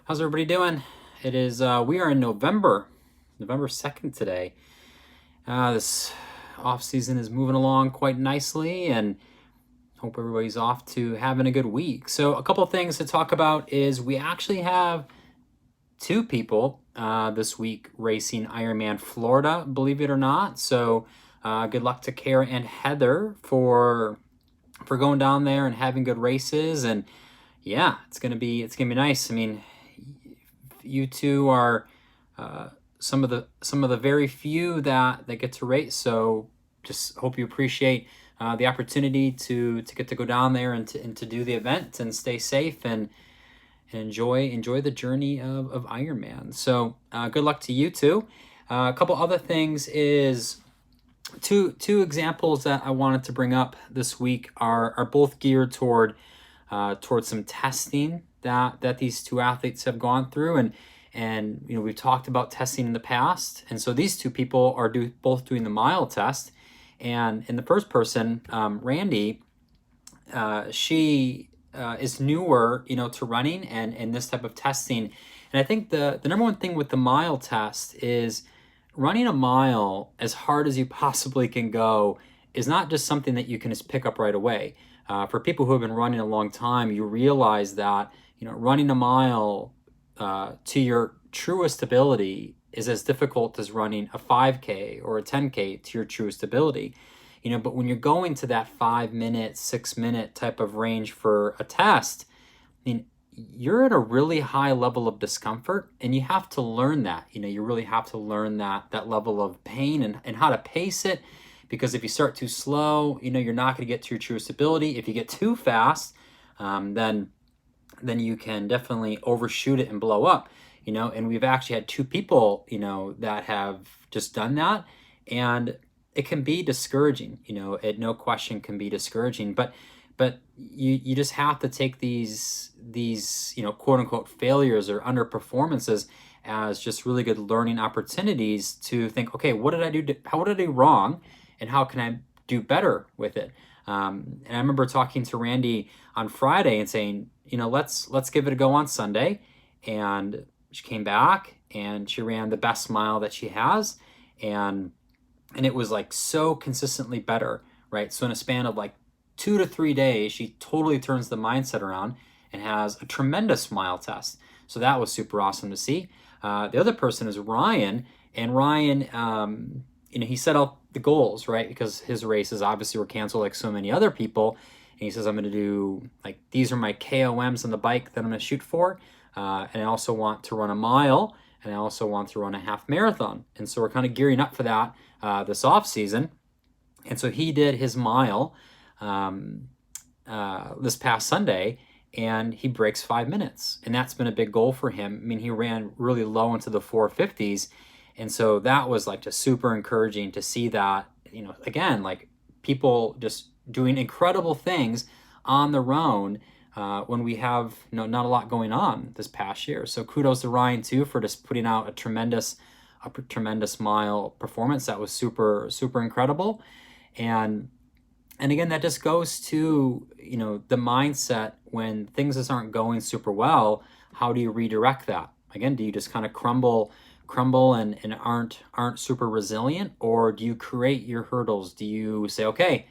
How's everybody doing? It is, we are in November 2nd today. This off season is moving along quite nicely, and hope everybody's off to having a good week. So a couple of things to talk about is we actually have two people this week racing Ironman Florida, believe it or not. So good luck to Kara and Heather for going down there and having good races. And yeah, it's gonna be nice. I mean, you two are some of the very few that get to race. So just hope you appreciate the opportunity to get to go down there and to do the event and stay safe and enjoy the journey of Ironman. So good luck to you two. A couple other things is two examples that I wanted to bring up this week are both geared towards some testing that these two athletes have gone through, and we've talked about testing in the past, and so these two people are both doing the mile test. And in the first person, Randy, she is newer, to running and this type of testing. And I think the number one thing with the mile test is running a mile as hard as you possibly can go is not just something that you can just pick up right away. For people who have been running a long time, you realize that running a mile to your truest ability is as difficult as running a 5K or a 10K to your truest ability. But when you're going to that 5 minute, 6 minute type of range for a test, I mean, you're at a really high level of discomfort, and you have to learn that. You really have to learn that level of pain and how to pace it, because if you start too slow, you're not going to get to your truest ability. If you get too fast, then you can definitely overshoot it and blow up. And we've actually had two people, that have just done that, and it can be discouraging. It no question can be discouraging, but you just have to take these quote unquote failures or underperformances as just really good learning opportunities to think, okay, what did I do? How did I do wrong, and how can I do better with it? And I remember talking to Randy on Friday and saying, let's give it a go on Sunday. And she came back and she ran the best mile that she has, and it was like so consistently better, right? So in a span of like 2 to 3 days, she totally turns the mindset around and has a tremendous mile test. So that was super awesome to see. The other person is Ryan, and Ryan, he set out the goals, right? Because his races obviously were canceled like so many other people. And he says, I'm going to do, like, these are my KOMs on the bike that I'm going to shoot for. And I also want to run a mile, and I also want to run a half marathon. And so we're kind of gearing up for that this off season. And so he did his mile this past Sunday, and he breaks 5 minutes. And that's been a big goal for him. I mean, he ran really low into the 450s. And so that was like just super encouraging to see that, again, like people just doing incredible things on their own when we have not a lot going on this past year. So kudos to Ryan too for just putting out a tremendous mile performance that was super, super incredible. And again, that just goes to, the mindset when things just aren't going super well. How do you redirect that? Again, do you just kind of crumble and aren't super resilient, or do you create your hurdles? Do you say, okay,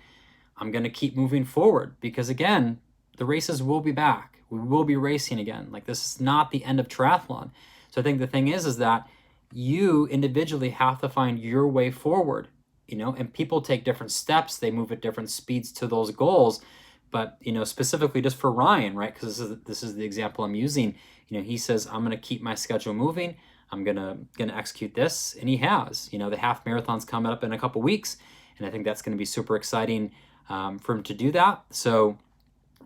I'm going to keep moving forward? Because again, the races will be back. We will be racing again. Like, this is not the end of triathlon. So I think the thing is that you individually have to find your way forward, and people take different steps. They move at different speeds to those goals. But, specifically just for Ryan, right? Because this is the example I'm using. He says, I'm going to keep my schedule moving. I'm gonna execute this, and he has. The half marathon's coming up in a couple weeks, and I think that's going to be super exciting for him to do that. So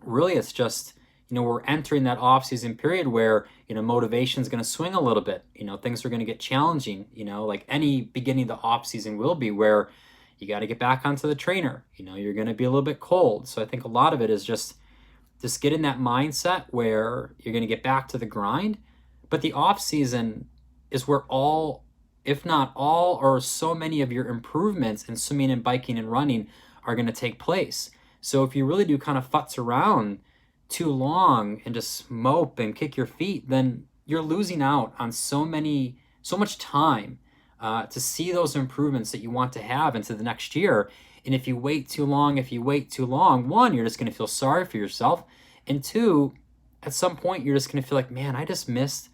really, it's just we're entering that off-season period where motivation is going to swing a little bit. Things are going to get challenging. Like any beginning of the off-season will be, where you got to get back onto the trainer. You're going to be a little bit cold. So I think a lot of it is just get in that mindset where you're going to get back to the grind. But the off-season is where all, if not all, or so many of your improvements in swimming and biking and running are going to take place. So if you really do kind of futz around too long and just mope and kick your feet, then you're losing out on so much time to see those improvements that you want to have into the next year. And if you wait too long, one, you're just going to feel sorry for yourself. And two, at some point, you're just going to feel like, man, I just missed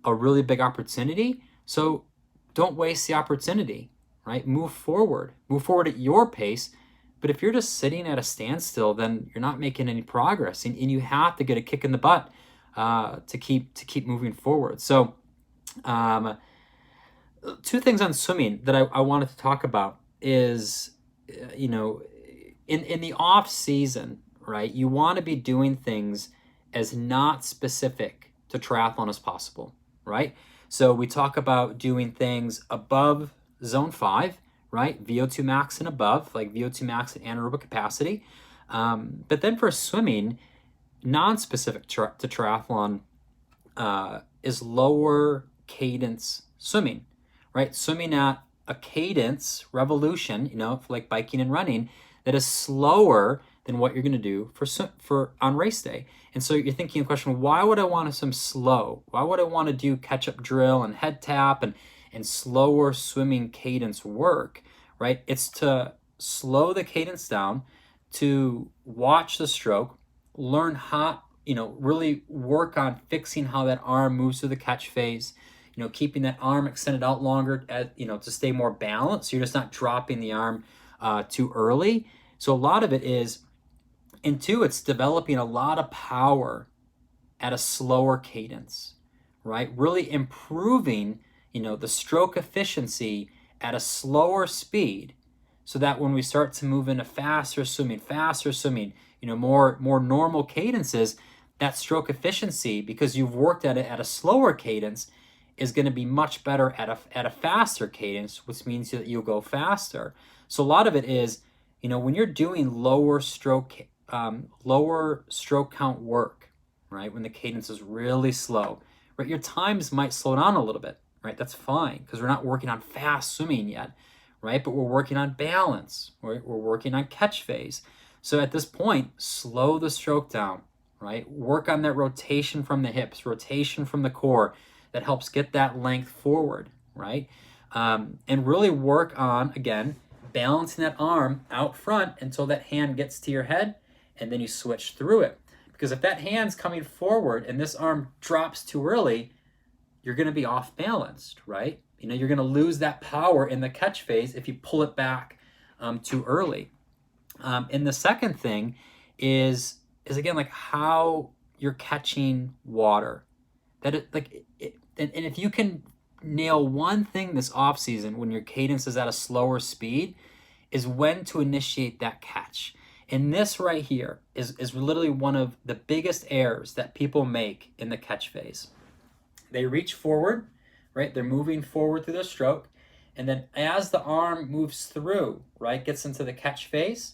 a really big opportunity. So don't waste the opportunity, right? Move forward at your pace. But if you're just sitting at a standstill, then you're not making any progress, and you have to get a kick in the butt to keep moving forward. So, two things on swimming that I wanted to talk about is, in the off season, right? You want to be doing things as not specific to triathlon as possible, right? So we talk about doing things above zone 5, right? VO2 max and above, like VO2 max and anaerobic capacity. But then for swimming, non-specific to triathlon is lower cadence swimming, right? Swimming at a cadence revolution, like biking and running, that is slower than what you're going to do for on race day. And so you're thinking the question, why would I want to swim slow? Why would I want to do catch-up drill and head tap and slower swimming cadence work, right? It's to slow the cadence down, to watch the stroke, learn how, really work on fixing how that arm moves through the catch phase, keeping that arm extended out longer, to stay more balanced. So you're just not dropping the arm too early. So a lot of it is, and two, it's developing a lot of power at a slower cadence, right? Really improving, the stroke efficiency at a slower speed, so that when we start to move into faster swimming, more normal cadences, that stroke efficiency, because you've worked at it at a slower cadence, is going to be much better at a faster cadence, which means that you'll go faster. So a lot of it is, when you're doing lower stroke count work, right? When the cadence is really slow, right? Your times might slow down a little bit, right? That's fine, because we're not working on fast swimming yet, right? But we're working on balance, right? We're working on catch phase. So at this point, slow the stroke down, right? Work on that rotation from the hips, rotation from the core, that helps get that length forward, right? And really work on, again, balancing that arm out front until that hand gets to your head, and then you switch through it. Because if that hand's coming forward and this arm drops too early, you're going to be off balanced, right? You're going to lose that power in the catch phase if you pull it back too early. And the second thing is again, like how you're catching water. And if you can nail one thing this off season, when your cadence is at a slower speed, is when to initiate that catch. And this right here is literally one of the biggest errors that people make in the catch phase. They reach forward, right? They're moving forward through their stroke. And then as the arm moves through, right, gets into the catch phase,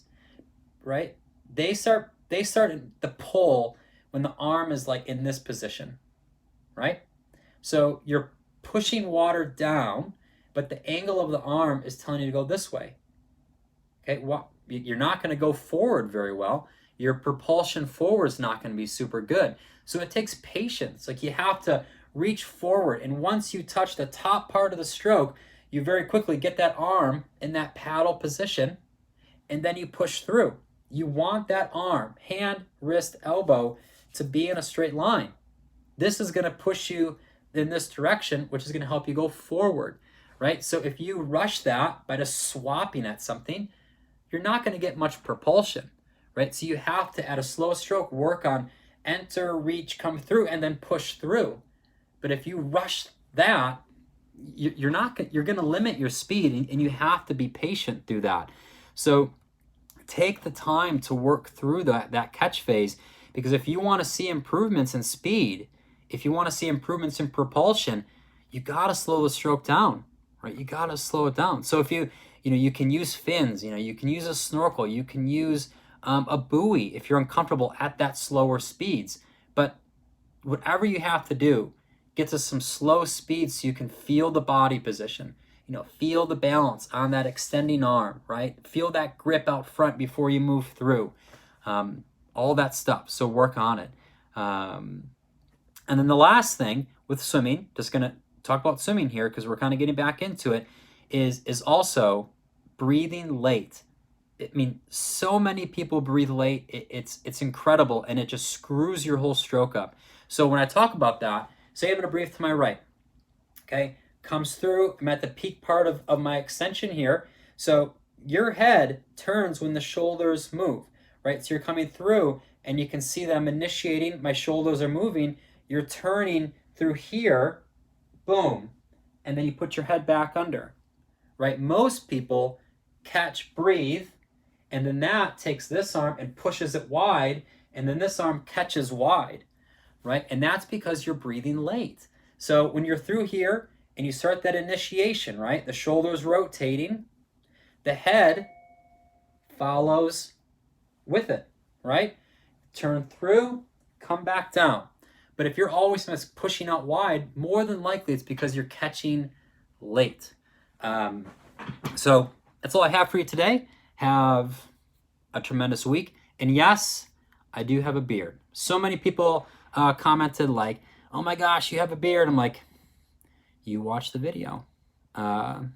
right? They start the pull when the arm is like in this position, right? So you're pushing water down, but the angle of the arm is telling you to go this way. Okay, well, you're not going to go forward very well. Your propulsion forward is not going to be super good. So it takes patience. Like, you have to reach forward, and once you touch the top part of the stroke, you very quickly get that arm in that paddle position, and then you push through. You want that arm, hand, wrist, elbow, to be in a straight line. This is going to push you in this direction, which is going to help you go forward, right? So if you rush that by just swapping at something, you're not going to get much propulsion, right? So you have to, at a slow stroke, work on enter, reach, come through, and then push through. But if you rush that, you're going to limit your speed, and you have to be patient through that. So take the time to work through that catch phase, because if you want to see improvements in speed, if you want to see improvements in propulsion, you got to slow the stroke down, right? You got to slow it down. So if you can use fins, you can use a snorkel, you can use a buoy if you're uncomfortable at that slower speeds. But whatever you have to do, get to some slow speeds so you can feel the body position, feel the balance on that extending arm, right? Feel that grip out front before you move through, all that stuff. So work on it. And then the last thing with swimming, just going to talk about swimming here because we're kind of getting back into it, is also breathing late. I mean, so many people breathe late. It's incredible, and it just screws your whole stroke up. So when I talk about that, say I'm going to breathe to my right, okay? Comes through, I'm at the peak part of my extension here. So your head turns when the shoulders move, right? So you're coming through, and you can see that I'm initiating, my shoulders are moving, you're turning through here, boom, and then you put your head back under, right? Most people catch, breathe, and then that takes this arm and pushes it wide, and then this arm catches wide, right? And that's because you're breathing late. So when you're through here and you start that initiation, right? The shoulders rotating, the head follows with it, right? Turn through, come back down. But if you're always pushing out wide, more than likely it's because you're catching late. So that's all I have for you today. Have a tremendous week. And yes, I do have a beard. So many people commented like, oh my gosh, you have a beard. I'm like, you watch the video. No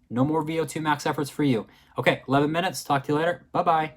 more VO2 max efforts for you. Okay, 11 minutes. Talk to you later. Bye-bye.